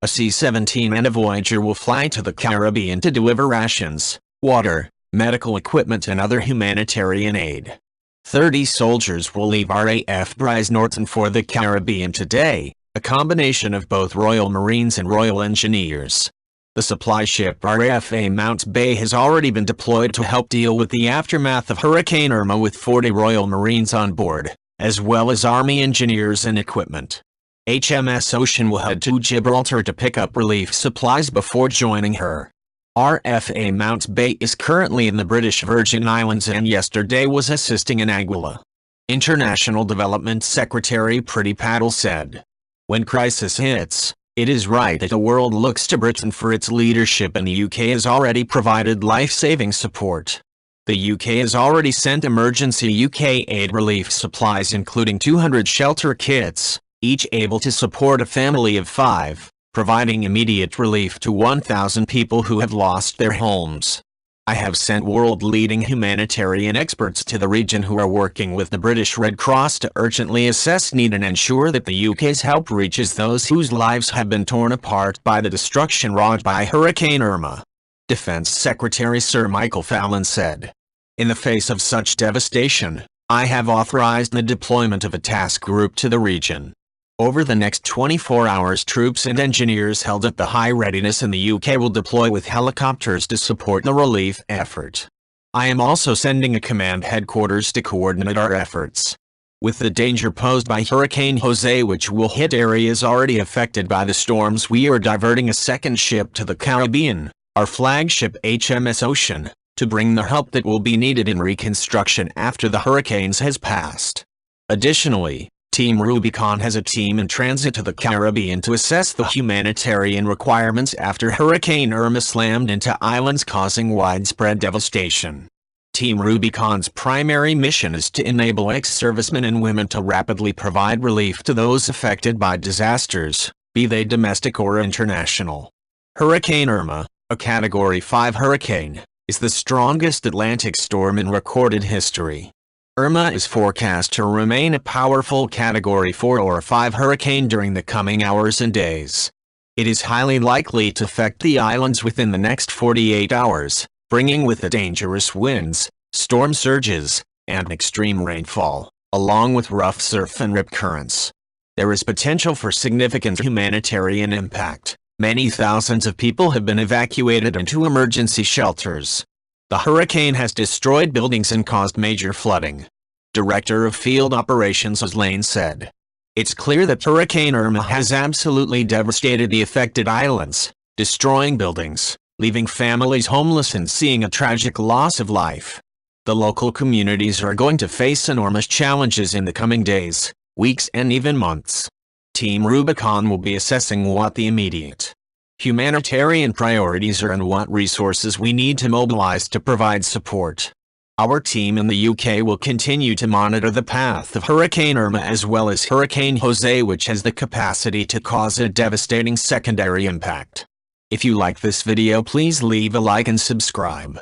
a C-17 and a Voyager will fly to the Caribbean to deliver rations, water, medical equipment and other humanitarian aid. 30 soldiers will leave RAF Brize Norton for the Caribbean today, a combination of both Royal Marines and Royal Engineers. The supply ship RAF Mount Bay has already been deployed to help deal with the aftermath of Hurricane Irma with 40 Royal Marines on board, as well as Army engineers and equipment. HMS Ocean will head to Gibraltar to pick up relief supplies before joining her. RAF Mount Bay is currently in the British Virgin Islands and yesterday was assisting in Anguilla. International Development Secretary Priti Patel said, "When crisis hits, it is right that the world looks to Britain for its leadership and the UK has already provided life-saving support. The UK has already sent emergency UK aid relief supplies including 200 shelter kits, each able to support a family of 5, providing immediate relief to 1,000 people who have lost their homes. I have sent world-leading humanitarian experts to the region who are working with the British Red Cross to urgently assess need and ensure that the UK's help reaches those whose lives have been torn apart by the destruction wrought by Hurricane Irma," Defense Secretary Sir Michael Fallon said. "In the face of such devastation, I have authorized the deployment of a task group to the region. Over the next 24 hours troops and engineers held at the high readiness in the UK will deploy with helicopters to support the relief effort. I am also sending a command headquarters to coordinate our efforts. With the danger posed by Hurricane Jose which will hit areas already affected by the storms, we are diverting a second ship to the Caribbean, our flagship HMS Ocean, to bring the help that will be needed in reconstruction after the hurricanes has passed. Additionally, Team Rubicon has a team in transit to the Caribbean to assess the humanitarian requirements after Hurricane Irma slammed into islands causing widespread devastation. Team Rubicon's primary mission is to enable ex-servicemen and women to rapidly provide relief to those affected by disasters, be they domestic or international. Hurricane Irma, a Category 5 hurricane, is the strongest Atlantic storm in recorded history. Irma is forecast to remain a powerful Category 4 or 5 hurricane during the coming hours and days. It is highly likely to affect the islands within the next 48 hours, bringing with it dangerous winds, storm surges, and extreme rainfall, along with rough surf and rip currents. There is potential for significant humanitarian impact. Many thousands of people have been evacuated into emergency shelters. The hurricane has destroyed buildings and caused major flooding. Director of Field Operations Oz Lane said, "It's clear that Hurricane Irma has absolutely devastated the affected islands, destroying buildings, leaving families homeless and seeing a tragic loss of life. The local communities are going to face enormous challenges in the coming days, weeks and even months. Team Rubicon will be assessing what the immediate humanitarian priorities are and what resources we need to mobilize to provide support. Our team in the UK will continue to monitor the path of Hurricane Irma as well as Hurricane Jose, which has the capacity to cause a devastating secondary impact." If you like this video, please leave a like and subscribe.